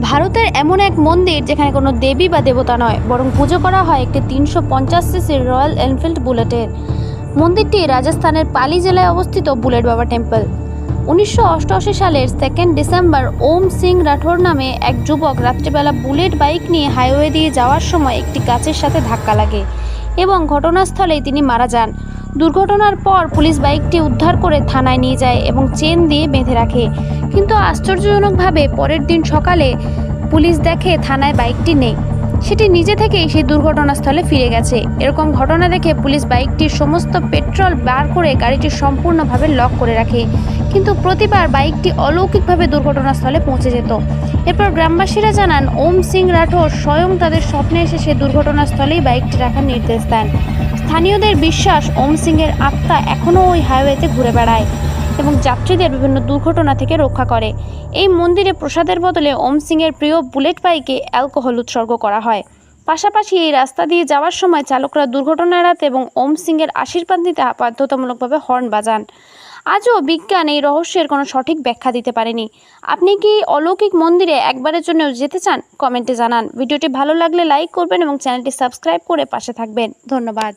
ভারতের এমন এক মন্দির যেখানে কোনো দেবী বা দেবতা নয়, বরং পুজো করা হয় একটি 350 সিসির রয়্যাল এনফিল্ড বুলেটের। মন্দিরটি রাজস্থানের পালি জেলায় অবস্থিত বুলেট বাবা টেম্পল। 1988 সালের 2 ডিসেম্বর ওম সিং রাঠোর নামে এক যুবক রাত্রিবেলা বুলেট বাইক নিয়ে হাইওয়ে দিয়ে যাওয়ার সময় একটি গাছের সাথে ধাক্কা লাগে এবং ঘটনাস্থলেই তিনি মারা যান। দুর্ঘটনার পর পুলিশ বাইকটি উদ্ধার করে থানায় নিয়ে যায় এবং চেন দিয়ে বেঁধে রাখে, কিন্তু আশ্চর্যজনকভাবে পরের দিন সকালে পুলিশ দেখে থানায় বাইকটি নেই। সেটি নিজে থেকেই সেই দুর্ঘটনাস্থলে ফিরে গেছে। এরকম ঘটনা দেখে পুলিশ বাইকটির সমস্ত পেট্রোল বার করে গাড়িটি সম্পূর্ণভাবে লক করে রাখে, কিন্তু প্রতিবার বাইকটি অলৌকিকভাবে দুর্ঘটনাস্থলে পৌঁছে যেত। এরপর গ্রামবাসীরা জানান ওম সিং রাঠোর স্বয়ং তাদের স্বপ্নে এসে সেই দুর্ঘটনাস্থলেই বাইকটি রাখার নির্দেশ দেন। স্থানীয়দের বিশ্বাস ওম সিংয়ের আত্মা এখনও ওই হাইওয়েতে ঘুরে বেড়ায় এবং যাত্রীদের বিভিন্ন দুর্ঘটনা থেকে রক্ষা করে। এই মন্দিরে প্রসাদের বদলে ওম সিংয়ের প্রিয় বুলেট বাইকে অ্যালকোহল উৎসর্গ করা হয়। পাশাপাশি এই রাস্তা দিয়ে যাওয়ার সময় চালকরা দুর্ঘটনা এড়াতে এবং ওম সিংয়ের আশীর্বাদ নিতে বাধ্যতামূলকভাবে হর্ন বাজান। আজও বিজ্ঞান এই রহস্যের কোনো সঠিক ব্যাখ্যা দিতে পারেনি। আপনি কি অলৌকিক মন্দিরে একবারের জন্য যেতে চান? কমেন্টে জানান। ভিডিওটি ভালো লাগলে লাইক করবেন এবং চ্যানেলটি সাবস্ক্রাইব করে পাশে থাকবেন। ধন্যবাদ।